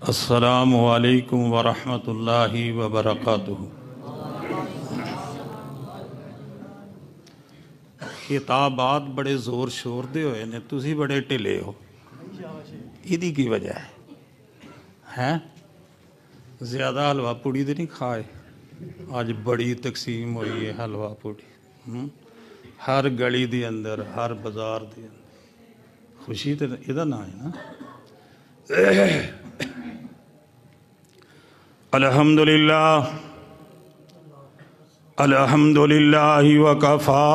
السلام علیکم ورحمۃ اللہ وبرکاتہ۔ خطابات بڑے زور شور دے ہوئے نے، تسی بڑے ٹھلے ہو، ایدی کی وجہ ہے؟ زیادہ حلوہ پوڑی دے نہیں کھائے؟ آج بڑی تقسیم ہوئی ہے حلوہ پوڑی، ہر گلی دی اندر، ہر بازار دی اندر، خوشی تے ادھا نہ ہے نا۔ الحمدللہ الحمدللہ وکفا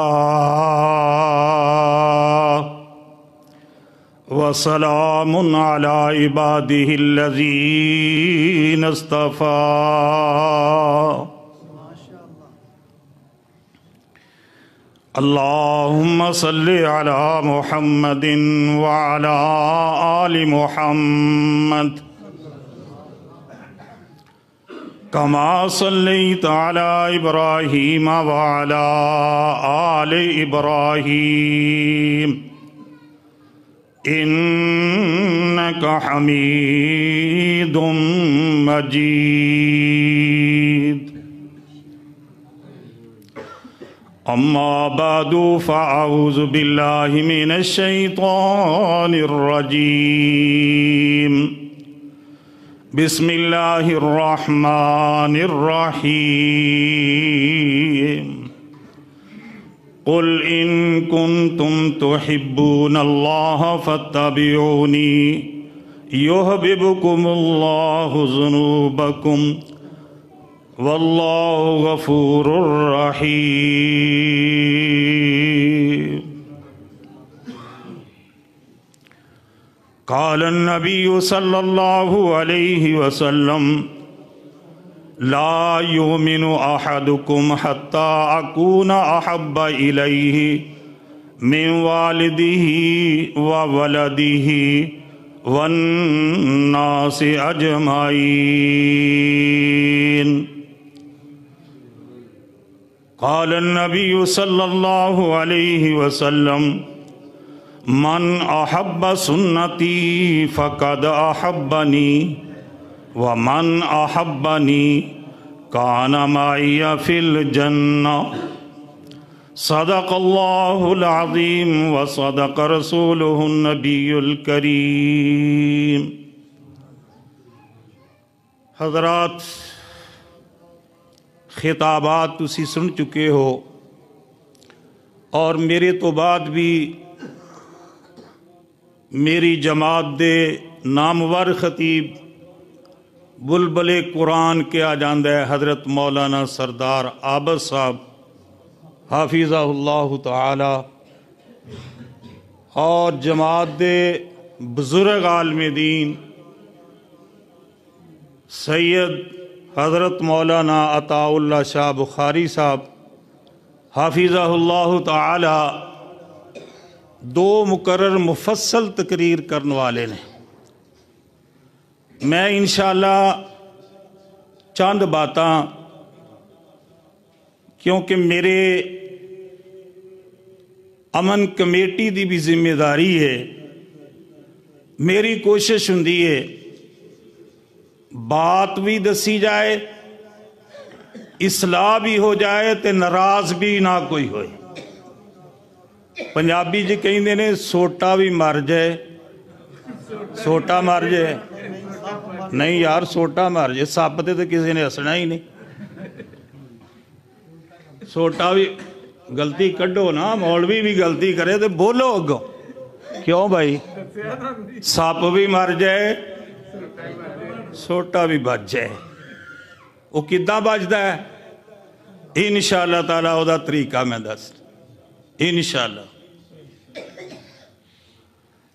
وسلام علی عبادہ الذین اصطفی۔ اللہم صلی علی محمد وعلی آل محمد کما صلیت علی ابراہیم وعلی آل ابراہیم انک حمید مجید۔ اما بعد فاعوذ باللہ من الشیطان الرجیم۔ بسم اللہ الرحمن الرحیم۔ قل ان کنتم تحبون اللہ فاتبعونی یحببکم اللہ ذنوبکم واللہ غفور رحیم۔ قال النبی صلی اللہ علیہ وسلم لا یؤمن احدکم حتی اکون احب الیہ من والدہ وولدہ والناس اجمعین۔ قال النبی صلی اللہ علیہ وسلم من احب سنتی فقد احبنی ومن احبنی کان معی فی الجنہ۔ صدق اللہ العظیم وصدق رسولہ النبی الکریم۔ حضرات، خطابات تسی سن چکے ہو، اور میرے تو بعد بھی میری جماعت دے نامور خطیب بلبل قرآن کیا جاندہ ہے حضرت مولانا سردار عابد صاحب حافظہ اللہ تعالی، اور جماعت دے بزرگ عالم دین سید حضرت مولانا عطا اللہ شاہ بخاری صاحب حافظہ اللہ تعالی دو مقرر مفصل تقریر کرنے والے نے۔ میں انشاءاللہ چند باتاں، کیونکہ میرے امن کمیٹی دی بھی ذمہ داری ہے، میری کوشش ہوندی ہے بات بھی دسی جائے، اصلاح بھی ہو جائے تے ناراض بھی نہ کوئی ہوئے۔ پنجابی جی کہیں دینے سوٹا بھی مر جائے، سوٹا مر جائے، نہیں یار سوٹا مر جائے، ساپتے تو کسی نے ہسنا ہی نہیں۔ سوٹا بھی غلطی کڈو نا، مولوی بھی غلطی کرے تو بولو اگو، کیوں بھائی؟ ساپ بھی مر جائے، سوٹا بھی بچ جائے، وہ کدھا بچتا ہے؟ انشاءاللہ تعالیٰ وہ دا طریقہ میں دس انشاءاللہ۔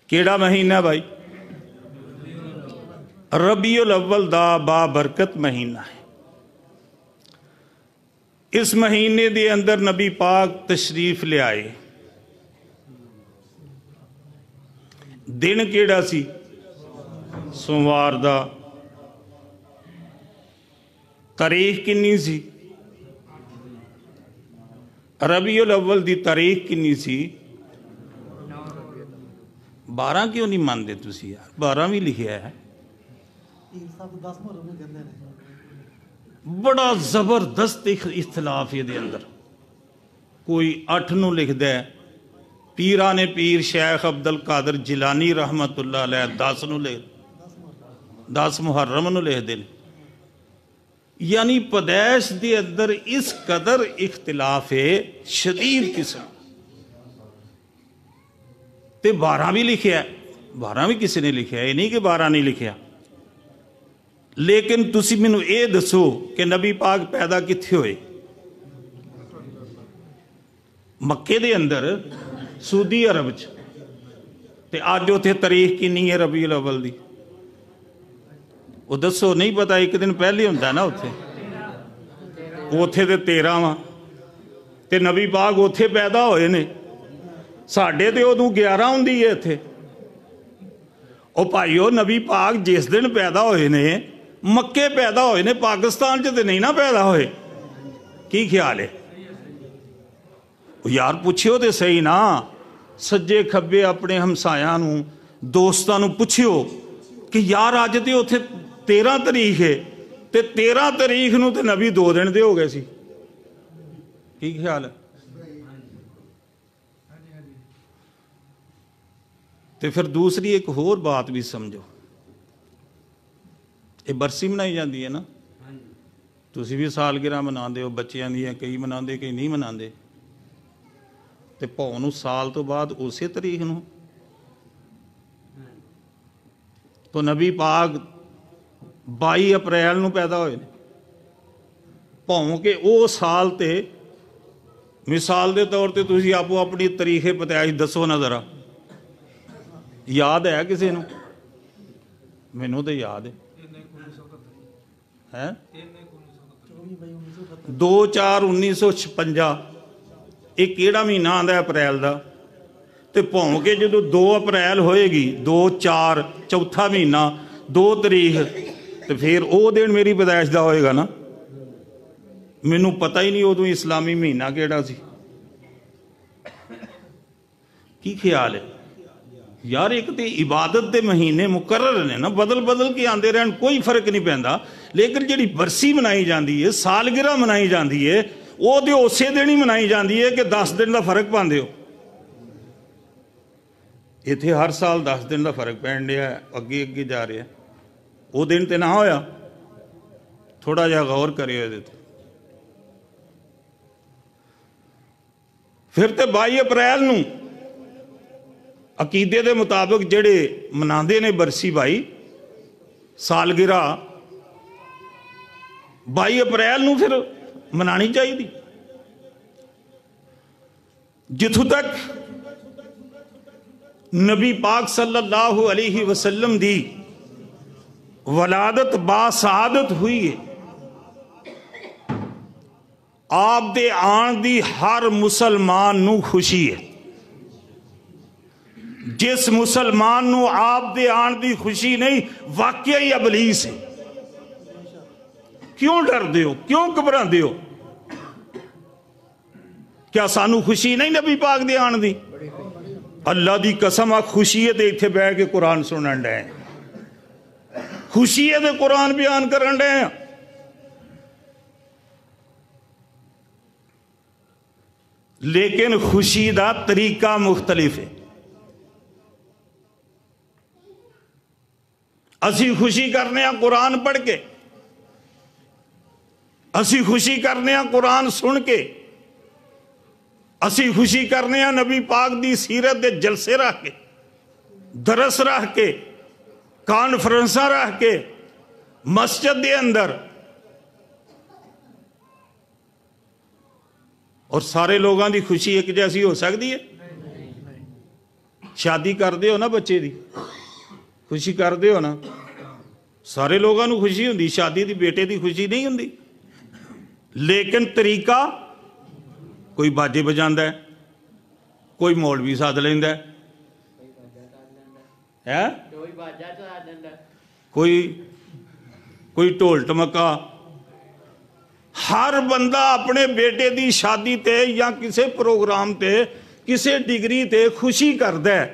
کیڑا مہینہ بھائی؟ ربیع الاول دا با برکت مہینہ ہے۔ اس مہینے دے اندر نبی پاک تشریف لے آئے۔ دن کیڑا سی؟ سوموار دا۔ تاریخ کنی سی؟ ربیع الاول دی تاریخ کنی سی؟ 12 کیوں نہیں مانتے تسی یار؟ 12 بھی لکھیا ہے۔ بڑا زبردست اختلاف یہ اندر. کوئی 8 نو لکھدا ہے، پیرانے پیر شیخ عبد القادر جیلانی رحمت اللہ علیہ 10 نو لکھ 10 محرم نو لکھ دین. یعنی پیدائش دے اندر اس قدر اختلاف ہے شدید قسم. تے 12 بھی لکھیا ہے، 12 بھی کسی نے لکھیا ہے، یہ نہیں کہ 12 نہیں لکھیا. لیکن تسی مینوں اے دسو کہ نبی پاک پیدا کتھے ہوئے؟ مکے دے اندر سعودی عرب چ. تے آج اوتھے تاریخ کینی ہے ربیع الاول دی؟ وہ دسو، نہیں پتا. ایک دن پہلے ہوندا نا اوتھے. اوتھے تے 13 واں تے نبی پاک اوتھے پیدا ہوئے نے. ساڈے تے ادوں 11 ہوندی ہے اتھے. او بھائیو، نبی پاک جس دن پیدا ہوئے نے مکے پیدا ہوئے نے، پاکستان چ تے نہیں نا پیدا ہوئے. کی خیال ہے یار؟ پوچھو تے صحیح نا. سجے کھبے اپنے ہمسایاں نو دوستاں نو پوچھو کہ یار اج تے اوتھے 13 تاریخ ہے تے 13 تاریخ نو تے نبی 2 دن دے ہو گئے سی. کی خیال ہے؟ تے پھر دوسری ایک اور بات بھی سمجھو. یہ برسی منائی جاندی ہے نا، تسی بھی سالگرہ مناندے ہو، بچیاں دی کئی مناندے کئی نہیں مناندے. تے پاؤ نو سال تو بعد اسی تاریخ نو تو نبی پاک 22 اپریل نو پیدا ہوئے نے. پاؤں کہ او سال تے مثال دے طور تے تسی آپ اپنی تاریخ پیدائش دسو نا ذرا. یاد ہے کسی نو؟ مینوں تے یاد ہے. 2/4/1956 یہ کیڑا مہینہ آندا ہے اپریل دا؟ تے پاؤں کہ جدو 2 اپریل ہوئے گی 2/4 چوتھا مہینہ 2 تاریخ تے پھر او دن میری پیدائش دا ہوئے گا نا. مینوں پتہ ہی نہیں ادو اسلامی مہینہ کیڑا سی. کی خیال ہے یار؟ ایک تے عبادت دے مہینے مقرر نے نا، بدل بدل کے آندے رہن، کوئی فرق نہیں پیندا. لیکن جڑی برسی منائی جاندی ہے، سالگرہ منائی جاندی ہے، وہ تے اسی دن ہی منائی جاندی ہے کہ 10 دن دا فرق پاندے ہو. ایتھے ہر سال 10 دن دا فرق پین ڈیا ہے، اگے اگے جا رہے ہیں. وہ دن تے نہ ہویا. تھوڑا جہا غور کرے ہوئے تے. پھر تے 22 اپریل نو عقیدے دے مطابق جڑے مناندے نے برسی بھائی سالگرہ 22 اپریل نو پھر منانی چاہیے دی. جتھوں تک نبی پاک صلی اللہ علیہ وسلم دی ولادت باسعادت ہوئی ہے، آپ دے آن دی ہر مسلمان نو خوشی ہے. جس مسلمان نو آپ دے آن دی خوشی نہیں، واقعی ابلیس ہے. کیوں ڈر دے ہو؟ کیوں گھبران دے ہو؟ کیا سانو خوشی نہیں نبی پاک دے آن دی؟ اللہ دی قسم آ خوشی ہے تے ایتھے بیٹھ کے قرآن سنن ڈے ہیں. خوشی ہے تے قرآن بیان کرن ڈے ہیں. لیکن خوشی دا طریقہ مختلف ہے. اسی خوشی کرنے ہیں قرآن پڑھ کے، اسی خوشی کرنے ہیں قرآن سن کے، اسی خوشی کرنے ہیں نبی پاک دی سیرت دے جلسے رکھ کے، درس رکھ کے، کانفرنساں رکھ کے، مسجد دے اندر. اور سارے لوگاں دی خوشی ایک جیسی ہو سکتی ہے؟ شادی کر دے ہو نا بچے دی خوشی کر دے ہو نا، سارے لوگاں نو خوشی ہوندی، شادی دی بیٹے دی خوشی نہیں ہوندی. لیکن طریقہ کوئی باجے بجاندا ہے، کوئی مولوی ساد لیندا ہے، کوئی ڈھول ٹمکا. ہر بندہ اپنے بیٹے دی شادی تے یا کسے پروگرام تے کسے ڈگری تے خوشی کردا ہے.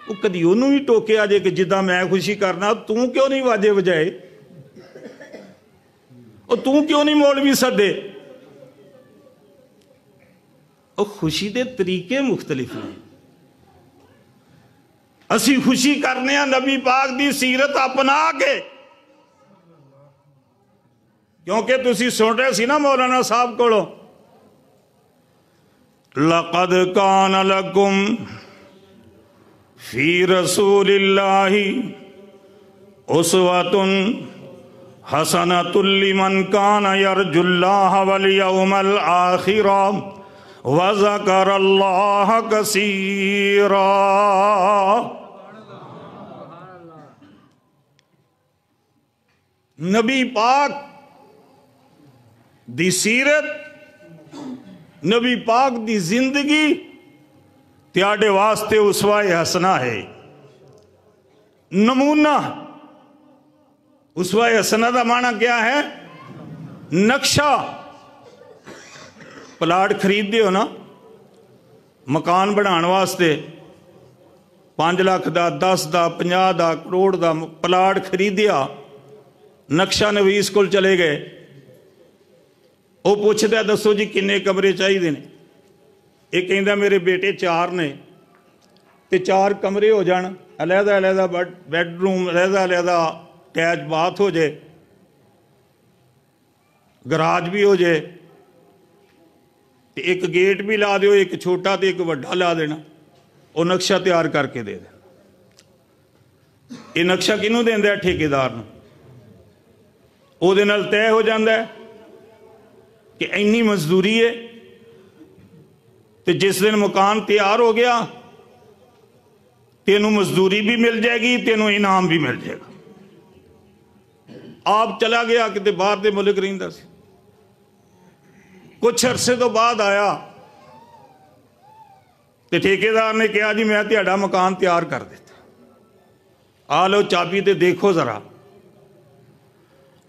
وہ کدی انہوں بھی ٹوکیا جے کہ جدہ میں خوشی کرنا توں کیوں نہیں واجے بجائے اور توں کیوں نہیں مولوی سدے اور خوشی دے طریقے مختلف ہیں اسی خوشی کرنے ہیں نبی پاک دی سیرت اپنا کے کیونکہ تسی سن رہے سی نا مولانا صاحب کو لَقَدْ كَانَ لَكُمْ فِي رَسُولِ اللَّهِ أُسْوَةٌ حَسَنَةٌ لِمَنْ كَانَ يَرْجُو اللَّهَ وَالْيَوْمَ الْآخِرَ وَذَكَرَ اللَّهَ كَثِيرًا نبی پاک دی سیرت نبی پاک دی زندگی تیاڈے واسطے اسوہ حسنہ ہے نمونہ اسوہ حسنہ دا معنی کیا ہے نقشہ پلاٹ خرید دیو نا مکان بڑھان واسطے 5 لاکھ دا 10 دا 50 دا کروڑ دا پلاٹ خریدیا نقشہ نویس کول چلے گئے وہ پوچھتا ہے دسو جی کنے کمرے چاہیے نے ایک کہندا میرے بیٹے 4 نے تے 4 کمرے ہو جان علیحدہ علیحدہ بیڈ روم علیحدہ علیحدہ اٹیچ باتھ ہو جائے گراج بھی ہو جائے تے ایک گیٹ بھی لا دیو ایک چھوٹا تے ایک وڈا لا دینا وہ نقشہ تیار کر کے دے دینا یہ نقشہ کنوں دیندا ہے ٹھیکیدار نوں او دے نال طے ہو جاندا ہے کہ اینی مزدوری ہے تو جس دن مکان تیار ہو گیا تینوں مزدوری بھی مل جائے گی تینوں انعام بھی مل جائے گا آپ چلا گیا کہ باہر دے ملک رہندا سی کچھ عرصے تو بعد آیا تو ٹھیکیدار نے کہا جی میں تہاڈا مکان تیار کر دیتا آ لو چابی تے دیکھو ذرا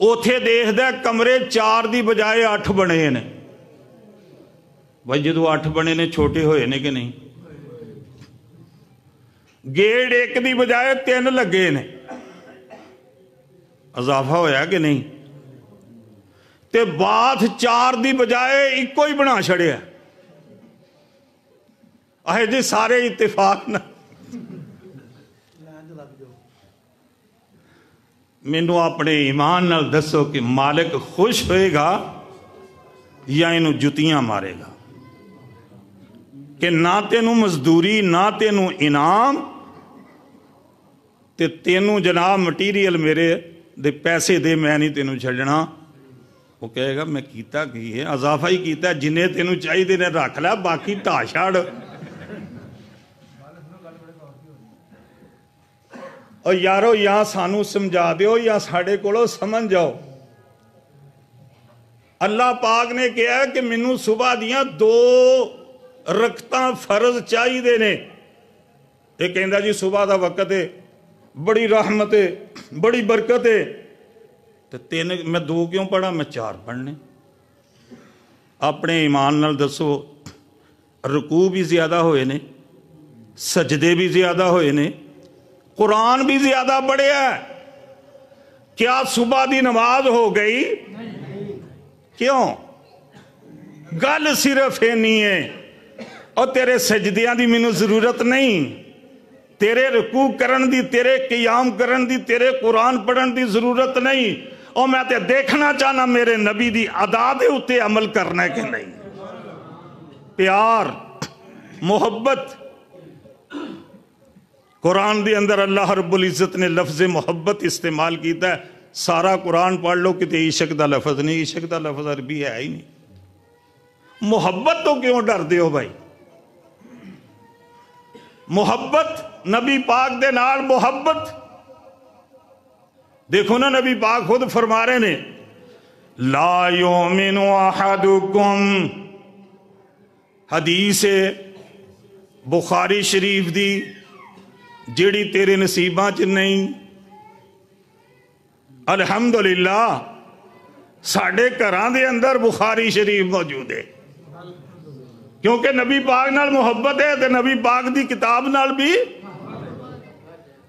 اوتھے دیکھ دے کمرے 4 دی بجائے 8 بنے نے بھائی جدو 8 بنے نے چھوٹے ہوئے نے کہ نہیں گیٹ 1 دی بجائے 3 لگے نے اضافہ ہویا کہ نہیں تے باتھ 4 دی بجائے 1 ہی بنا چھڑیا آئے جی سارے اتفاق نہ مینوں اپنے ایمان نال دسو کہ مالک خوش ہوئے گا یا انہوں جتیاں مارے گا کہ نہ تینوں مزدوری نہ تینوں انعام تے تینوں جناب مٹیریل میرے دے پیسے دے میں نہیں تینوں چھڑنا وہ کہے گا میں کیتا کی ہے اضافہ ہی کیتا ہے جنہیں تینوں چاہیے دینے رکھ لیا باقی تاشاڑ اور یارو یہاں سانو سمجھا دیو یا ساڑھے کولو سمجھ جاؤ اللہ پاک نے کہا کہ منو صبح دیاں 2 رکعتاں فرض چاہیے دینے ایک کہندا جی صبح دا وقت ہے بڑی رحمت ہے بڑی برکت ہے تو میں 2 کیوں پڑھا میں 4 پڑھنے اپنے ایمان نال دسو رکوع بھی زیادہ ہوئے نے سجدے بھی زیادہ ہوئے نے قرآن بھی زیادہ پڑھے ہے کیا صبح دی نماز ہو گئی کیوں گل صرف نہیں ہے اور تیرے سجدیاں دی منو ضرورت نہیں تیرے رکوع کرن دی تیرے قیام کرن دی تیرے قرآن پڑھن دی ضرورت نہیں اور میں تے دیکھنا چاہنا میرے نبی دی ادا دے اتے عمل کرنے کے نہیں پیار محبت قرآن دی اندر اللہ رب العزت نے لفظ محبت استعمال کیتا ہے سارا قرآن پڑھ لو کہ عشق دا لفظ نہیں عشق دا لفظ عربی ہے ہی نہیں محبت تو کیوں ڈر دیو بھائی محبت نبی پاک دے نال محبت دیکھو نا نبی پاک خود فرما رہے نے لا یؤمن احدکم حدیث بخاری شریف دی جیڑی تیرے نصیباں چ نہیں الحمدللہ ساڑھے گھراں دے اندر بخاری شریف موجود ہے کیونکہ نبی پاک نال محبت ہے تو نبی پاک دی کتاب نال بھی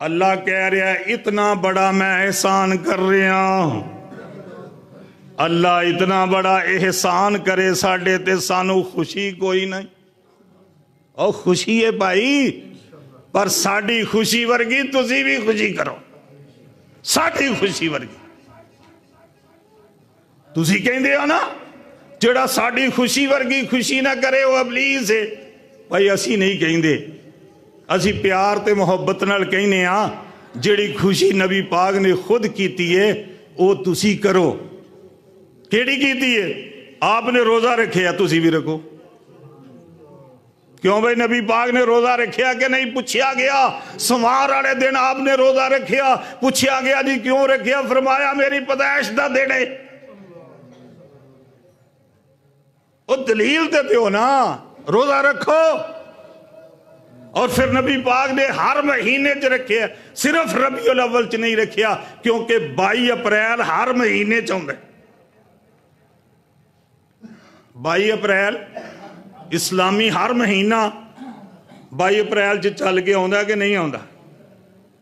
اللہ کہہ رہا ہے اتنا بڑا میں احسان کر رہا ہوں. اللہ اتنا بڑا احسان کرے ساڈے تے سانو خوشی کوئی نہیں. او خوشی ہے بھائی، پر ساڈی خوشی ورگی تسی بھی خوشی کرو. ساڈی خوشی ورگی تسی کہندے ہو نا جڑا ساڈی خوشی ورگی خوشی نہ کرے وہ ابلیس ہے. بھائی اسی نہیں کہندے، اسی پیار تے محبت نال کہنے ہاں جڑی خوشی نبی پاک نے خود کیتی ہے وہ تسی کرو. کیڑی کیتی ہے؟ آپ نے روزہ رکھیا تسی بھی رکھو. کیوں بھائی نبی پاک نے روزہ رکھیا کہ نہیں؟ پوچھیا گیا سوار والے دن آپ نے روزہ رکھیا. پوچھیا گیا جی کیوں رکھیا؟ فرمایا میری پیدائش دا دن ہے. وہ دلیل تے ہو نا، روزہ رکھو. اور پھر نبی پاک نے ہر مہینے چ رکھیا، صرف ربیع الاول چ نہیں رکھیا کیونکہ 22 اپریل ہر مہینے چ ہوندا ہے. 22 اپریل اسلامی ہر مہینہ 22 اپریل چل کے آندا کہ نہیں آندا؟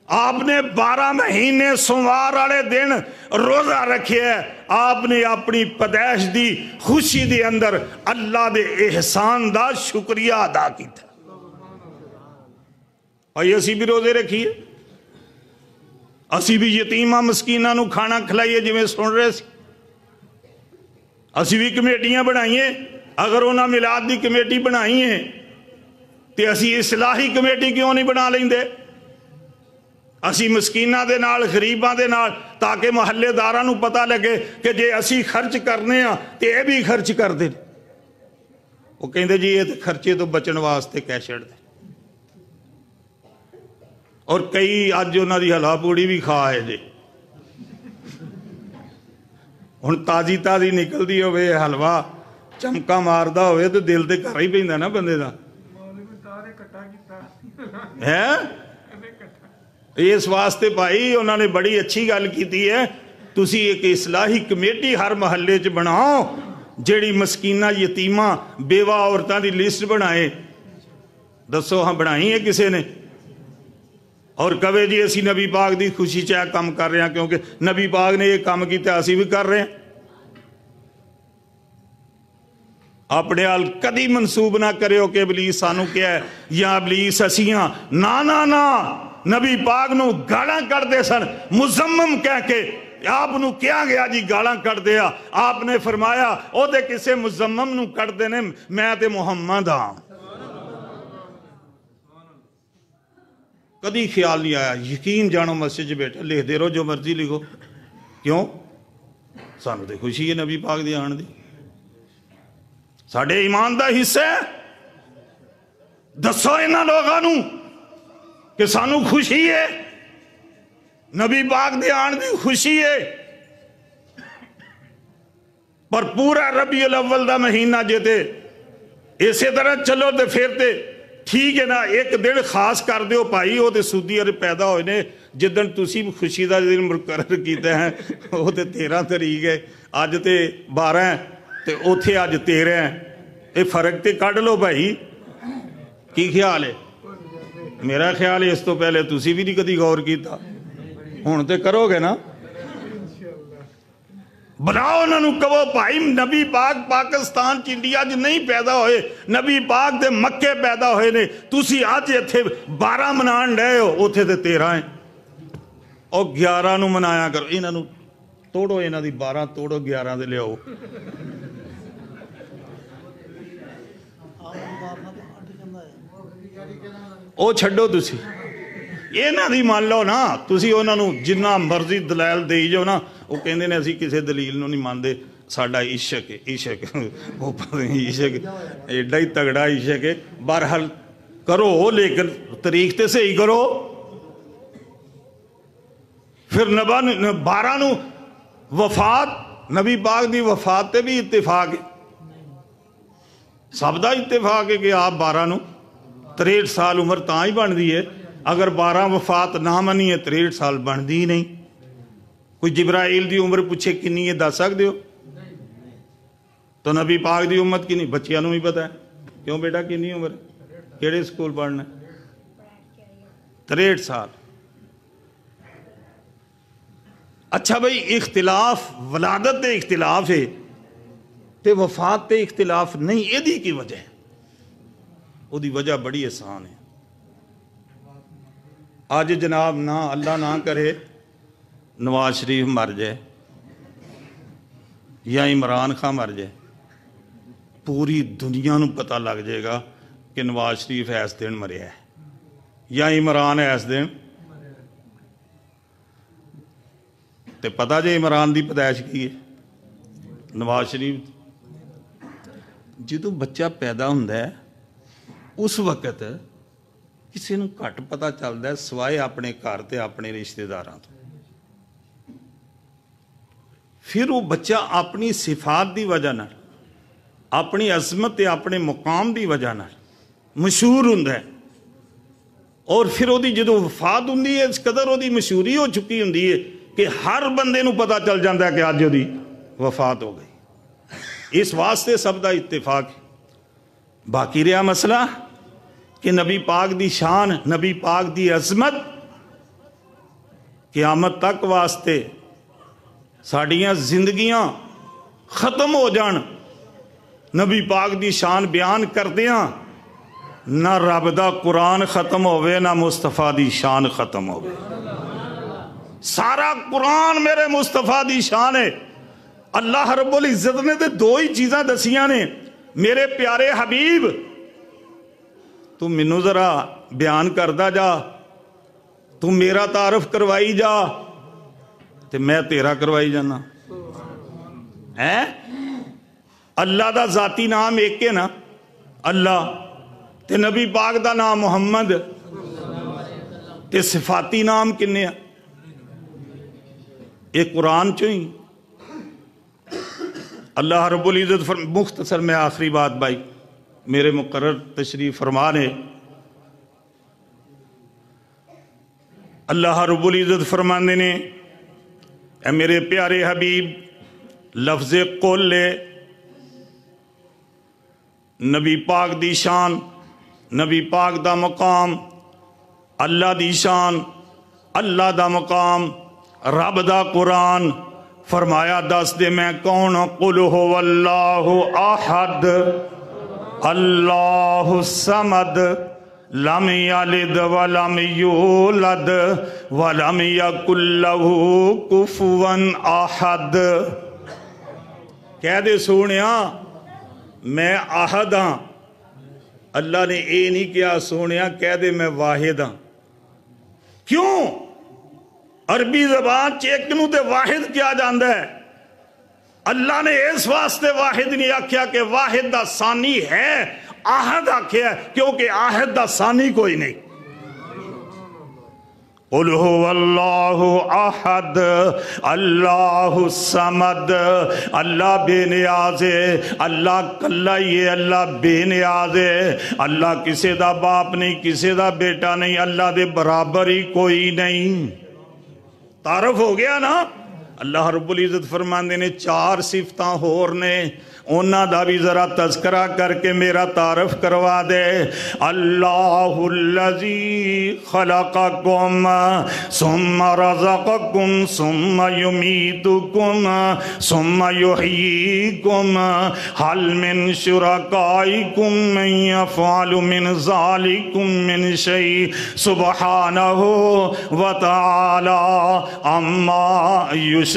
آپ نے 12 مہینے سوموار والے دن روزہ رکھے ہے. آپ نے اپنی پیدائش دی خوشی دے اندر اللہ دے احسان دا شکریہ ادا کیتا. بھائی اسی بھی روزے رکھیے، اسی بھی یتیماں مسکیناں نو کھانا کھلائیے جویں سن رہے سی. اسی بھی کمیٹیاں بنائیے. اگر انہاں میلاد دی کمیٹی بنائی ہے تے اسی اصلاحی کمیٹی کیوں نہیں بنا لیندے؟ اسی مسکیناں دے نال غریباں دے نال تاکہ محلے داراں نو پتہ لگے کہ جے اسی خرچ کرنے ہاں تے اے بھی خرچ کر دے. وہ کہندے جی یہ خرچے تو بچن واسطے کہہ چھڑ دے. اور کئی اج انہاں دی حلا پوڑی بھی کھائے جے. ہن تازی تازی نکلدی ہوئے حلوہ چمکا ماردا ہوئے تو دل تے کر ہی پیندا نا بندے دا ہے. اس واسطے بھائی انہوں نے بڑی اچھی گل کیتی ہے. تسی ایک اصلاحی کمیٹی ہر محلے چ بناؤ جیڑی مسکینہ یتیماں بیوہ عورتاں دی لسٹ بنائے. دسو ہاں بنائی ہے کسے نے؟ اور کہے جی اسی نبی پاک دی خوشی چاہ کام کر رہے ہیں کیونکہ نبی پاک نے یہ کام کیتا اسی بھی کر رہے ہیں. اپنے حال کدی منسوب نہ کرے ہو کہ ابلیس سانو کیا ہے یا ابلیس اسیاں. نا نبی پاک نو گالاں کر دے سن مزمم کہہ کے. آپ نو کیا گیا جی گالاں کر دیا؟ آپ نے فرمایا او دے کسے مزمم نو کر دینے میں تے محمد ہاں. کدی خیال نہیں آیا. یقین جانو مسجد بیٹھا لکھ دے رہو جو مرضی لکھو. کیوں؟ سانو تے خوشی ہے نبی پاک دی آن دی. ساڑھے ایمان دا حصہ ہے. دسو انہاں لوگاں نو کہ سانو خوشی ہے نبی پاک دے آن دی خوشی ہے. پر پورا ربیع الاول دا مہینہ جیتے اسی طرح چلو تے پھر تے ٹھیک ہے نا. ایک دن خاص کر دیو پائی وہ تے سعودی عرب پیدا ہوئے نے جدن تسی خوشی دا دن مقرر کیتے ہیں وہ تے 13 تاریخ ہے. آج تے 12 ہیں تے اوتھے آج 13 ہیں. اے فرق تے کٹ لو بھائی. کی خیال ہے؟ میرا خیال ہے اس تو پہلے تسی بھی نہیں کدی غور کیتا. ہون تے کرو گے نا. بناؤ انہوں نے کہو بھائی نبی پاک پاکستان چ انڈیا جو نہیں پیدا ہوئے نبی پاک دے مکے پیدا ہوئے نے. تسی آج اتھے 12 منان لے ہو اتھے تے 13 ہیں اور 11 نو منایا کرو. انہوں نے توڑو انہوں دی 12 توڑو 11 دے لے آؤ. او چھڑو تسی یہ نہ دی مان لو نا. تسی انہوں نے جنہ مرضی دلائل دے جو نا وہ کہندے نے اسی کسے دلیل نو نہیں ماندے. ساڑھا عشق ہے عشق وہ عشق ایڈا ہی تگڑا عشق ہے. بہرحال کرو لیکن طریق تے سے ہی کرو. پھر 12 نو وفات نبی پاک دی وفات تے بھی اتفاق ہے. سب دا اتفاق ہے کہ آپ 12 نو 63 سال عمر تاں ہی بن دی ہے. اگر 12 وفات نہ منی ہے 63 سال بن دی نہیں. کوئی جبرائیل دی عمر پوچھے کنی ہے دس سکتے ہو؟ تو نبی پاک دی امت کی نہیں. بچیاں نو ہی پتہ ہے. کیوں بیٹا کنی عمر کیڑے سکول پڑھنا ہے؟ 63 سال. اچھا بھائی اختلاف ولادت دے اختلاف ہے تے وفات تے اختلاف نہیں، ایدی کی وجہ ہے، وہ دی وجہ بڑی آسان ہے۔ آج جناب نہ اللہ نہ کرے نواز شریف مر جائے یا عمران خان مر جائے، پوری دنیا نو پتہ لگ جائے گا کہ نواز شریف ایس دن مریا ہے یا عمران ایس دن، تے پتہ جے عمران دی پیدائش کی ہے، نواز شریف جدوں بچہ پیدا ہوندا ہے اس وقت کسی نو گھٹ پتہ چلدا ہے سوائے اپنے گھر تے اپنے رشتہ داراں تو، پھر وہ بچہ اپنی صفات دی وجہ نال، اپنی عظمت تے اپنے مقام دی وجہ نال مشہور ہوندا ہے، اور پھر وہ جدوں وفات ہوندی ہے اس قدر وہ مشہوری ہو چکی ہوندی ہے کہ ہر بندے نو پتہ چل جاندہ ہے کہ آج وہ وفات ہو گئی۔ اس واسطے سب دا اتفاق ہے۔ باقی رہا مسئلہ کہ نبی پاک دی شان، نبی پاک دی عظمت قیامت تک واسطے ساڑیاں زندگیاں ختم ہو جان نبی پاک دی شان بیان کردیاں، نہ رب دا قرآن ختم ہوئے نہ مصطفیٰ دی شان ختم ہوئے۔ سارا قرآن میرے مصطفیٰ دی شان ہے۔ اللہ رب العزت نے دے دو ہی چیزاں دسیاں نے، میرے پیارے حبیب تو منو ذرا بیان کردہ جا، تو میرا تعارف کروائی جا تے میں تیرا کروائی جانا ہے۔ اللہ دا ذاتی نام ایک ہے نا اللہ، تے نبی پاک دا نام محمد، تے صفاتی نام کنے ہیں ایک قرآن چوئی۔ اللہ رب العزت مختصر میں آخری بات بھائی میرے مقرر تشریف فرمانے، اللہ رب العزت فرمانے نے اے میرے پیارے حبیب لفظ قول لے نبی پاک دی شان، نبی پاک دا مقام، اللہ دی شان، اللہ دا مقام، رب دا قرآن، فرمایا دس دے میں کون، قل هو اللہ احد اللہ الصمد لم یلد ولم یولد ولم یکن لہ کفوا احد۔ کہہ دے سونیا میں احد ہاں، اللہ نے اے نہیں کیا سونیا کہہ دے میں واحد ہاں۔ کیوں؟ عربی زبان چیکنو تے واحد کیا جاندہ ہے، اللہ نے اس واسطے واحد نہیں آکھیا کہ واحد دا ثانی ہے، آہد آکھیا ہے کیونکہ آہد دا ثانی کوئی نہیں۔ قل هو اللہ احد اللہ الصمد، اللہ بے نیاز ہے، اللہ کلہ ہی ہے، اللہ بے نیاز ہے، اللہ کسے دا باپ نہیں، کسے دا بیٹا نہیں، اللہ دے برابر ہی کوئی نہیں۔ تعارف ہو گیا نا۔ اللہ رب العزت فرماندے نے چار صفتاں ہور نے، انہاں دا بھی ذرا تذکرہ کر کے میرا تعارف کروا دے۔ اللہ الذی خلقکم ثم رزقکم ثم یمیتکم ثم یحییکم حل من شرکائکم من یفعل من ذالکم من شیء سبحانہ وتعالی عما یشرکون۔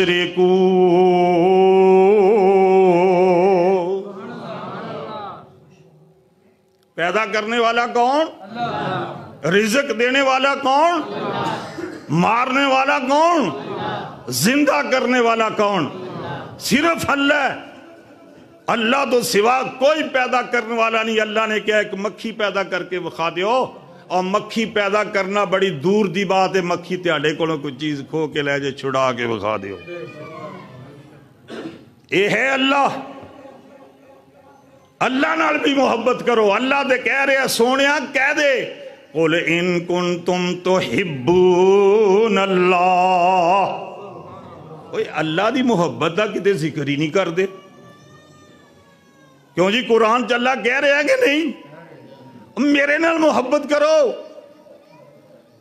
پیدا کرنے والا کون؟ رزق دینے والا کون؟ مارنے والا کون؟ زندہ کرنے والا کون؟ صرف اللہ۔ اللہ تو سوا کوئی پیدا کرنے والا نہیں۔ اللہ نے کہا ایک مکھی پیدا کر کے بخا دیو، اور مکھی پیدا کرنا بڑی دور دی بات ہے، مکھی تیاڑے کو کوئی چیز کھو کے لے جے چھڑا کے بخا دیو۔ اے ہے اللہ۔ اللہ نال بھی محبت کرو۔ اللہ دے کہہ رہے سونیا کہہ دے قل ان کنتم تحبون اللہ۔ اوہ اللہ دی محبت دا کتے ذکر ہی نہیں کر دے، کیوں جی قرآن چلا کہہ رہے ہیں کہ نہیں میرے نال محبت کرو۔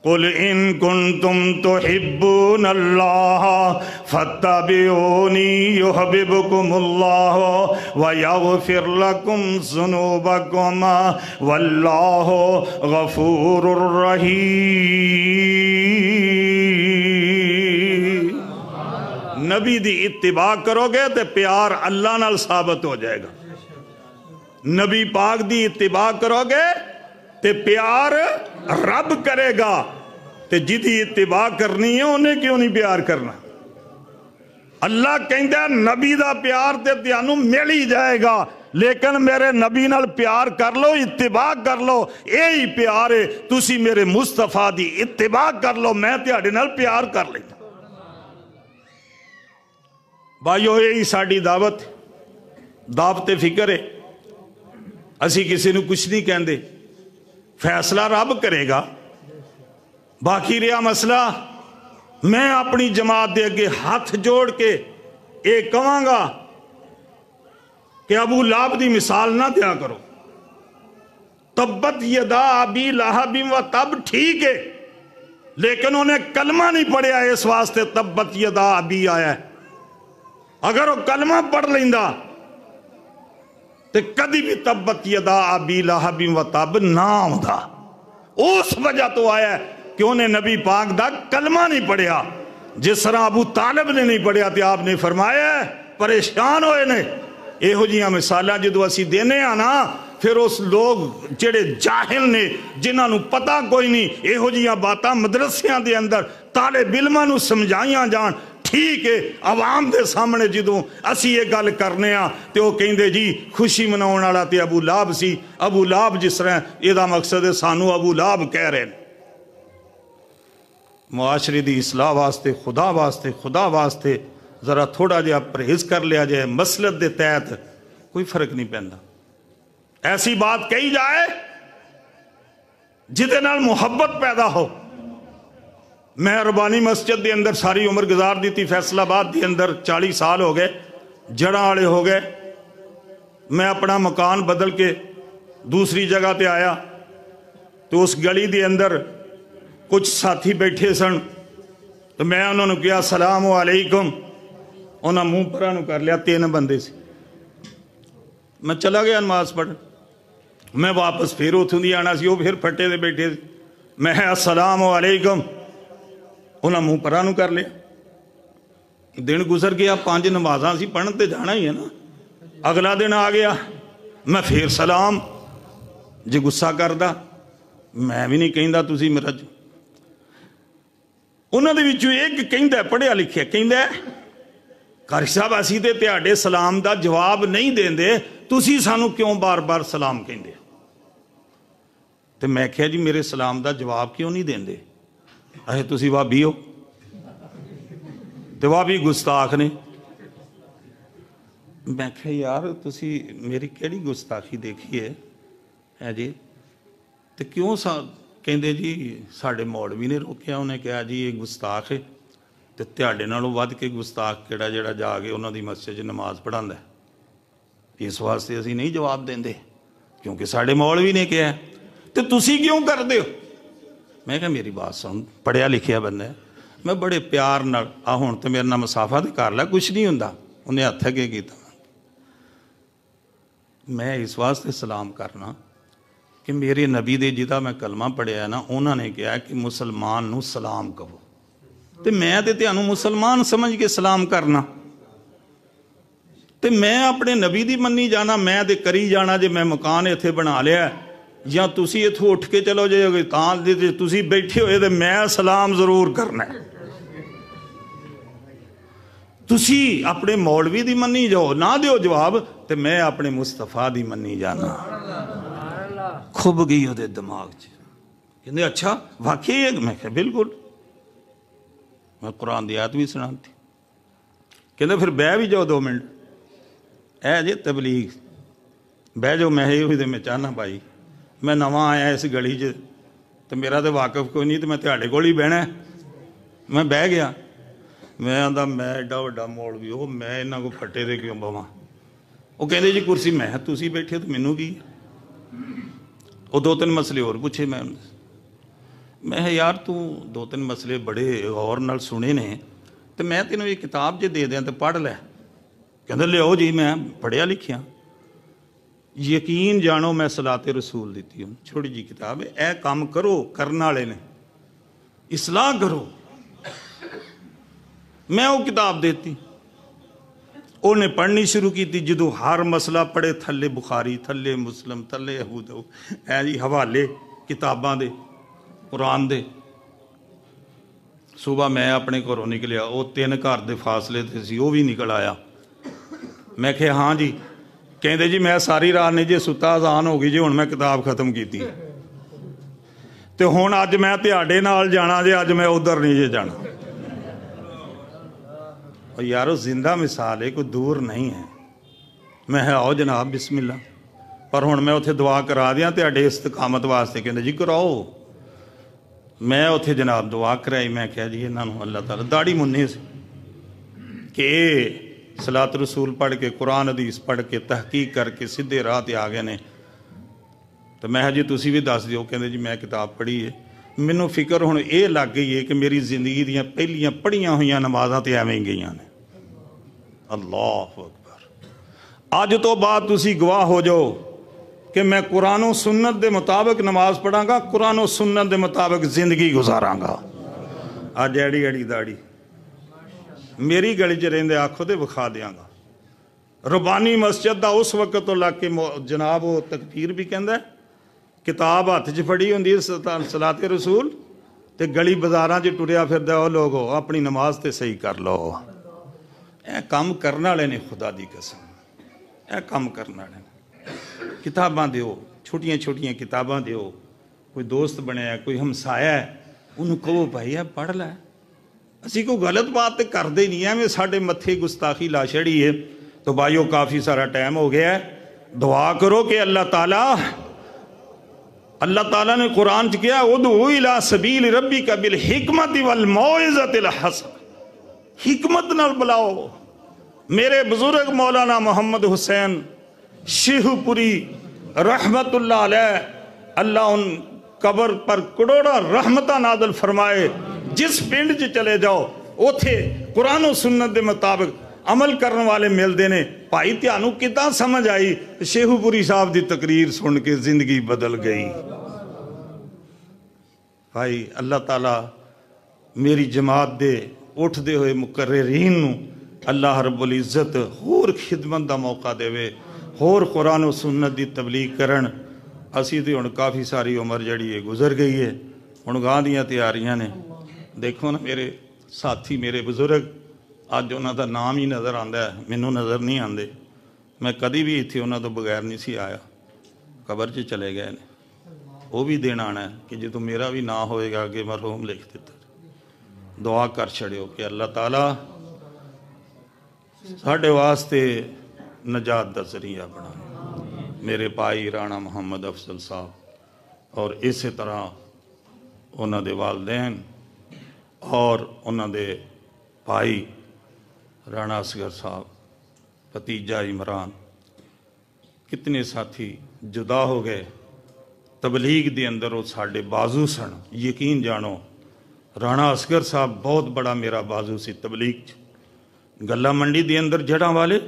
قل ان کنتم تحبون اللہ فاتبعونی یحببکم اللہ ویغفر لکم ذنوبکم واللہ غفور رحیم۔ نبی دی اتباع کرو گے تو پیار اللہ نال ثابت ہو جائے گا، نبی پاک دی اتباع کرو گے تے پیار رب کرے گا، تے جدی اتباع کرنی ہے انہیں کیوں نہیں پیار کرنا؟ اللہ کہندہ نبی دا پیار تے تیانوں مل ہی جائے گا، لیکن میرے نبی نال پیار کر لو، اتباع کر لو، یہی پیار ہے۔ تسی میرے مصطفیٰ دی اتباع کر لو، میں تیاڑے نال پیار کر لیتا۔ بھائیو یہی ساڑی دعوت فکر ہے، اسی کسی نے کچھ نہیں کہندے، فیصلہ رب کرے گا۔ باقی رہا مسئلہ، میں اپنی جماعت دے کے ہاتھ جوڑ کے ایک کہاں گا کہ ابو لہب دی مثال نہ دیا کرو۔ تبت یدا ابی لہب و تب ٹھیک ہے، لیکن انہیں کلمہ نہیں پڑھیا ہے، اس واسطے تبت یدا ابی آیا ہے۔ اگر وہ کلمہ پڑھ لیندہ تو کدی بھی تبت یدا ابی لہب و تب نہ ہوتا۔ اس وجہ تو آیا ہے کہ انہیں نبی پاک دا کلمہ نہیں پڑھیا، جس طرح ابو طالب نے نہیں پڑھیا تھے، آپ نے فرمایا ہے پریشان ہوئے نے۔ اے ہو جیاں مثالہ جدو اسی دینے آنا، پھر اس لوگ جڑے جاہل نے جنہاں نو پتہ کوئی نہیں، اے ہو جیاں باتاں مدرسیاں دے اندر طالب علماں نو سمجھائیاں جان۔ ٹھیک ہے، عوام دے سامنے جدوں اسی یہ گل کرنے ہاں تے وہ کہندے جی خوشی مناؤن والا تے ابو لہب سی، ابو لہب جس طرح یہ دا مقصد ہے سانو ابو لہب کہہ رہے ہیں۔ معاشرے دی اصلاح واسطے، خدا واسطے ذرا تھوڑا جہا پرہیز کر لیا جائے، مسلک دے تحت کوئی فرق نہیں پیندا۔ ایسی بات کہی جائے جدے نال محبت پیدا ہو۔ میں ربانی مسجد دے اندر ساری عمر گزار دی تھی، فیصل آباد دے اندر 40 سال ہو گئے، جڑاں آڑے ہو گئے۔ میں اپنا مکان بدل کے دوسری جگہ تے آیا تو اس گلی دے اندر کچھ ساتھی بیٹھے سن، تو میں انہوں نے کہا السلام علیکم، انہوں نے منہ پرانو کر لیا، 3 بندے سے۔ میں چلا گیا نماز پڑھ، میں واپس پھر اتھوں دی آنا سی، وہ پھر پھٹے دے بیٹھے سی، میں السلام علیکم، انہوں نے منہ پرانو کر لیا۔ دن گزر گیا، 5 نمازاں سی پڑھتے جانا ہی ہے نا۔ اگلا دن آ گیا، میں پھر سلام، جی غصہ کردہ، میں بھی نہیں کہندہ تسی میرا جو۔ انہوں نے بھی ایک کہندہ ہے، پڑھیا لکھیا کہندہ ہے قاری صاحب اسی تے تیاڑے سلام دا جواب نہیں دیں دے، تسی سانو کیوں بار بار سلام کہندے؟ تو میں کہا جی میرے سلام دا جواب کیوں نہیں دیں دے؟ اے تسی وابی ہو؟ تو وابی گستاخ نے۔ میں کہا یار تسی میری کیڑی گستاخی دیکھی ہے جی؟ تو کیوں کہندے جی ساڑھے مولوی نے روکیا، انہیں کہا جی یہ گستاخ ہے، تو تیاڑے نالوں ود کے گستاخ کیڑا جڑا جا کے انہوں دی مسجد نماز پڑھاندا ہے۔ اس واسطے اسی نہیں جواب دیں دے کیونکہ ساڑھے مولوی نے کہا ہے، تو تسی کیوں کر دے ہو؟ میں کہا میری بات سن، پڑھیا لکھیا بندہ ہے، میں بڑے پیار نال ہون تے میرے نام مسافہ دے کر لیا، کچھ نہیں ہوندا، انہیں ہتھ اگے کیتا۔ میں اس واسطے سلام کرنا کہ میرے نبی دے جدا میں کلمہ پڑھیا ہے نا، انہوں نے کہا کہ مسلمان نو سلام کہو، تو میں تے تیانوں مسلمان سمجھ کے سلام کرنا، تو میں اپنے نبی دی منی جانا، میں تے کری جانا جے میں مکان ایتھے بنا لیا ہے، یا تسی ایتھوں اٹھ کے چلو جائے تاں تسی بیٹھے ہوئے تو میں سلام ضرور کرنا ہے۔ تسی اپنے مولوی دی منی جاؤ، نہ دیو جواب، تو میں اپنے مصطفیٰ دی منی جانا۔ کھب گئی ہو دے دماغ کہنے اچھا واقعی ہے؟ میں کہا بالکل، میں قرآن دی آیت بھی سنانتی۔ کہنے پھر بہ بھی جاؤ 2 منٹ، اے جی تبلیغ بہ جو، میں ہی ہوئی دے میں چاہنا بھائی، میں نواں آیا اس گلی چ، تو میرا تو واقف کوئی نہیں، تو میں تیاڑے کول ہی بہنا ہے۔ میں بہ گیا، میں آندا میں ایڈا وڈا مولوی ہو، میں انہاں کو پھٹے دے کیوں بواں؟ وہ کہندے جی کرسی میں تسی بیٹھے تو مینوں کی؟ وہ 2-3 مسئلے اور پوچھے میں، میں کہا یار تو 2-3 مسئلے بڑے غور نال سنے نے تو میں تینوں یہ کتاب جے دے دیاں تو پڑھ لے. کہندے لیاؤ جی میں پڑھیا لکھیا. یقین جانو میں صلاۃ رسول دیتی ہوں, چھوٹی جی کتاب ہے. اے کام کرو کرنا والے نے, اصلاح کرو. میں وہ کتاب دیتی, انہیں پڑھنی شروع کی تھی. جدو ہر مسئلہ پڑھے تھلے بخاری, تھلے مسلم, تھلے ابو داؤد, اے جی حوالے کتاباں دے قرآن دے. صبح میں اپنے گھروں نکلیا, وہ 3 گھر دے فاصلے تے سی, وہ بھی نکل آیا. میں کہا ہاں جی. کہندے جی میں ساری رات نہیں جی ستا, اذان ہو گئی جی, ہن میں کتاب ختم کیتی تے ہن اج میں تہاڈے نال جانا جی, اج میں ادھر نہیں جی جانا. اور یارو زندہ مثال ہے, کوئی دور نہیں ہے. میں آؤ جناب بسم اللہ, پر ہن میں اتھے دعا کرا دیاں تہاڈے استقامت واسطے. کہندے جی کراؤ. میں اتھے جناب دعا کرائی. میں کہا جی انہاں نوں اللہ تعالیٰ داڑھی مننے سے کہ صلاۃ رسول پڑھ کے قرآن حدیث پڑھ کے تحقیق کر کے سیدھے راہ تے آ گئے نے. تو میں کہا جی تسی بھی دس دیو. کہندے جی میں کتاب پڑھی ہے. مینوں فکر ہن یہ لگ گئی ہے کہ میری زندگی دیاں پہلیاں پڑھیاں ہوئیاں نمازاں تے ایویں گئیاں نے. اللہ اکبر. اج تو بعد تسی گواہ ہو جاؤ کہ میں قرآن و سنت دے مطابق نماز پڑھاں گا, قرآن و سنت دے مطابق زندگی گزاراں گا. اج ایڑی ایڑی داڑھی میری گلی چ رہندے آکھو تے وکھا دیاں گا. ربانی مسجد دا اس وقت تو لگ کے جناب وہ تکبیر بھی کہندا ہے, کتاب ہاتھ چ پھڑی ہوندی ہے صلاۃ رسول, تے گلی بازاراں چ ٹریا پھردا او لوگو اپنی نماز تے صحیح کر لو. اے کام کرنے والے نے, خدا دی قسم اے کام کرنے والے نے. کتاباں دیو, چھوٹیاں چھوٹیاں کتاباں دیو. کوئی دوست بنیا, کوئی ہمسایا ہے, انہوں کہو بھائی ہے پڑھ لے. اسی کو غلط بات تے کر دے نہیں ہے, میں ساڑھے متھے گستاخی لا چھڑی ہے. تو بھائیو کافی سارا ٹائم ہو گیا ہے. دعا کرو کہ اللہ تعالیٰ نے قرآن چ کیا ادعو الی سبیل ربک بالحکمت والموعظۃ الحسنہ, حکمت نال بلاؤ. میرے بزرگ مولانا محمد حسین شیخو پوری رحمت اللہ علیہ, اللہ ان قبر پر کروڑا رحمتہ نازل فرمائے. جس پنڈ چ چلے جاؤ اوتھے قرآن و سنت دے مطابق عمل کرنے والے ملتے ہیں. بھائی تھانوں کتنا سمجھ آئی شیخو پوری صاحب دی تقریر سن کے زندگی بدل گئی. بھائی اللہ تعالیٰ میری جماعت دے اٹھ دے ہوئے مقررین نو اللہ رب العزت ہور خدمت دا موقع دے وے, ہور قرآن و سنت دی تبلیغ کرن. اسی تے ہن کافی ساری عمر جڑی ہے گزر گئی ہے, ہن گاں دیاں تیاریاں نے. دیکھو نا میرے ساتھی میرے بزرگ اج انہاں دا نام ہی نظر آندا ہے, مینوں نظر نہیں آندے. میں کدی بھی ایتھے انہاں تو بغیر نہیں سی آیا, قبر چ چلے گئے نے. وہ بھی دن آنا ہے کہ جدو میرا بھی نہ ہوئے گا کہ مرحوم لکھ دیتا. دعا کر چھڑیو کہ اللہ تعالیٰ ساڈے واسطے نجات دا ذریعہ بنا. میرے بھائی رانا محمد افضل صاحب اور اسی طرح انہاں دے والدین اور انہاں دے بھائی رانا اصغر صاحب, بھتیجا عمران, کتنے ساتھی جدا ہو گئے. تبلیغ دے اندر وہ ساڈے بازو سن. یقین جانو رانا اصغر صاحب بہت بڑا میرا بازو سی تبلیغ چ. گلہ منڈی دے اندر جڑاں والے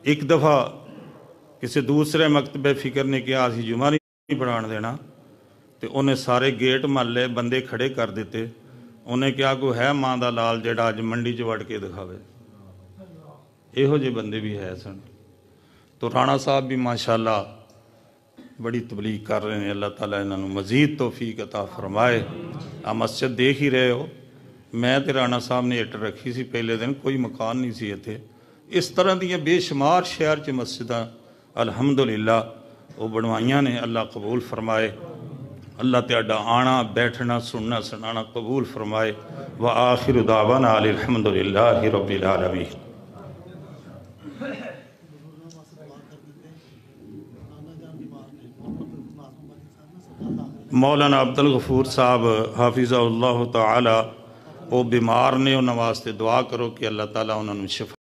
ایک دفعہ کسی دوسرے مکتبہ فکر نے کیا اسی جمعہ نہیں پڑھان دینا, تے انہیں سارے گیٹ محلے بندے کھڑے کر دیتے. انہیں کیا کوئی ہے ماں دا لال جڑا اج منڈی چ وڑ کے دکھاوے. یہو جے بندے بھی ہے سن. تو رانا صاحب بھی ماشاءاللہ بڑی تبلیغ کر رہے ہیں. اللہ تعالیٰ انہوں مزید توفیق عطا فرمائے. آپ مسجد دیکھ ہی رہے ہو, میں تے رانا صاحب نے اٹ رکھی سی پہلے دن, کوئی مکان نہیں سی اتنے. اس طرح دیا بے شمار شہر چ مسجداں الحمدللہ وہ بنوائیاں نے. اللہ قبول فرمائے. اللہ تہاڈا آنا بیٹھنا سننا سنانا قبول فرمائے. وآخر دعوانا الحمدللہ رب العالمین. مولانا عبدالغفور صاحب حافظہ اللہ تعالی وہ بیمار نے, انہوں واسطے دعا کرو کہ اللہ تعالیٰ انہوں نے شفا